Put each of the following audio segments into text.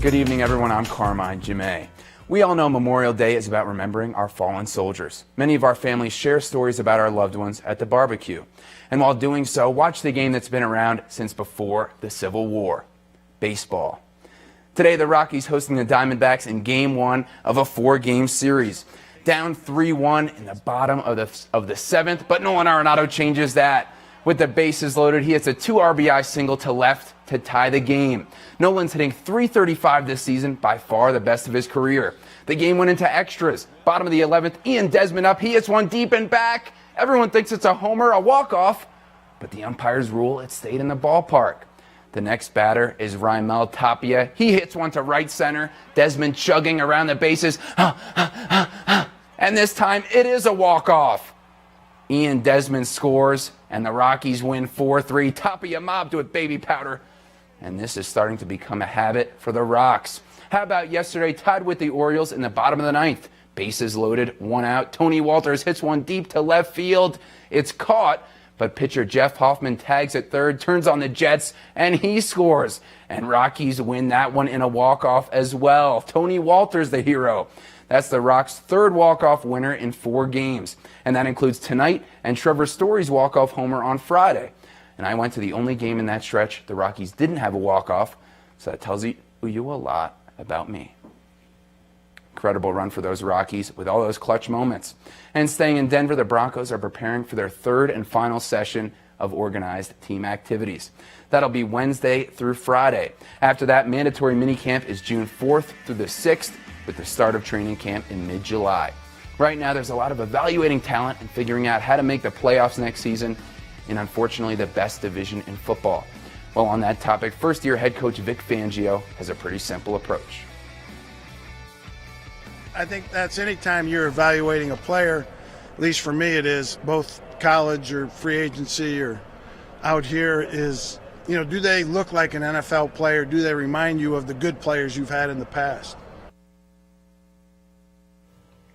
Good evening, everyone. I'm Carmine Gemei. We all know Memorial Day is about remembering our fallen soldiers. Many of our families share stories about our loved ones at the barbecue. And while doing so, watch the game that's been around since before the Civil War, baseball. Today, the Rockies hosting the Diamondbacks in Game 1 of a 4-game series. Down 3-1 in the bottom of the seventh, but Nolan Arenado changes that. With the bases loaded, he hits a 2 RBI single to left to tie the game. Nolan's hitting .335 this season, by far the best of his career. The game went into extras. Bottom of the 11th, Ian Desmond up. He hits one deep and back. Everyone thinks it's a homer, a walk-off, but the umpires rule it stayed in the ballpark. The next batter is Raimel Tapia. He hits one to right center. Desmond chugging around the bases. And this time, it is a walk-off. Ian Desmond scores, and the Rockies win 4-3. Tapia mobbed with baby powder. And this is starting to become a habit for the Rocks. How about yesterday, tied with the Orioles in the bottom of the ninth? Bases loaded, 1 out. Tony Walters hits one deep to left field. It's caught, but pitcher Jeff Hoffman tags at third, turns on the Jets, and he scores. And Rockies win that one in a walk-off as well. Tony Walters, the hero. That's the Rocks' third walk-off winner in 4 games. And that includes tonight and Trevor Story's walk-off homer on Friday. And I went to the only game in that stretch the Rockies didn't have a walk-off, so that tells you a lot about me. Incredible run for those Rockies with all those clutch moments. And staying in Denver, the Broncos are preparing for their third and final session of organized team activities. That'll be Wednesday through Friday. After that, mandatory minicamp is June 4th through the 6th, with the start of training camp in mid-July. Right now, there's a lot of evaluating talent and figuring out how to make the playoffs next season in, unfortunately, the best division in football. Well, on that topic, first-year head coach Vic Fangio has a pretty simple approach. I think that's anytime you're evaluating a player, at least for me it is, both college or free agency or out here, is, do they look like an NFL player? Do they remind you of the good players you've had in the past?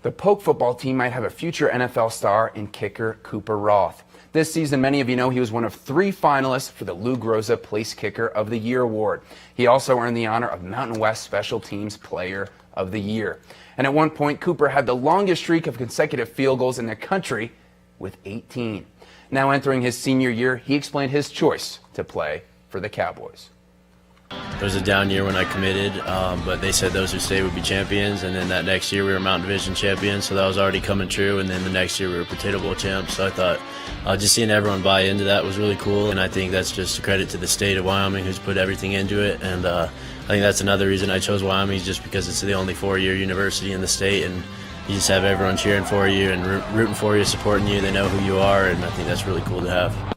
The Polk football team might have a future NFL star in kicker Cooper Rothe. This season, many of you know he was one of 3 finalists for the Lou Groza Place Kicker of the Year award. He also earned the honor of Mountain West Special Teams Player of the Year. And at one point, Cooper had the longest streak of consecutive field goals in the country with 18. Now entering his senior year, he explained his choice to play for the Cowboys. It was a down year when I committed, but they said those who stayed would be champions, and then that next year we were Mountain Division champions, so that was already coming true, and then the next year we were Potato Bowl champs, so I thought just seeing everyone buy into that was really cool, and I think that's just a credit to the state of Wyoming who's put everything into it, and I think that's another reason I chose Wyoming, just because it's the only 4-year university in the state, and you just have everyone cheering for you and rooting for you, supporting you. They know who you are, and I think that's really cool to have.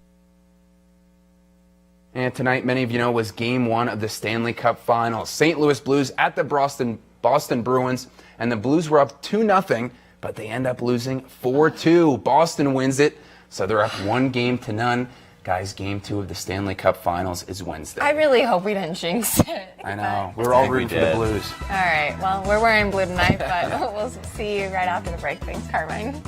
And tonight, many of you know, was Game 1 of the Stanley Cup Finals. St. Louis Blues at the Boston Bruins, and the Blues were up 2-0, but they end up losing 4-2. Boston wins it, so they're up 1-0. Guys, Game 2 of the Stanley Cup Finals is Wednesday. I really hope we didn't jinx it. I know. We're all rooting for the Blues. All right. Well, we're wearing blue tonight, but we'll see you right after the break. Thanks, Carmine.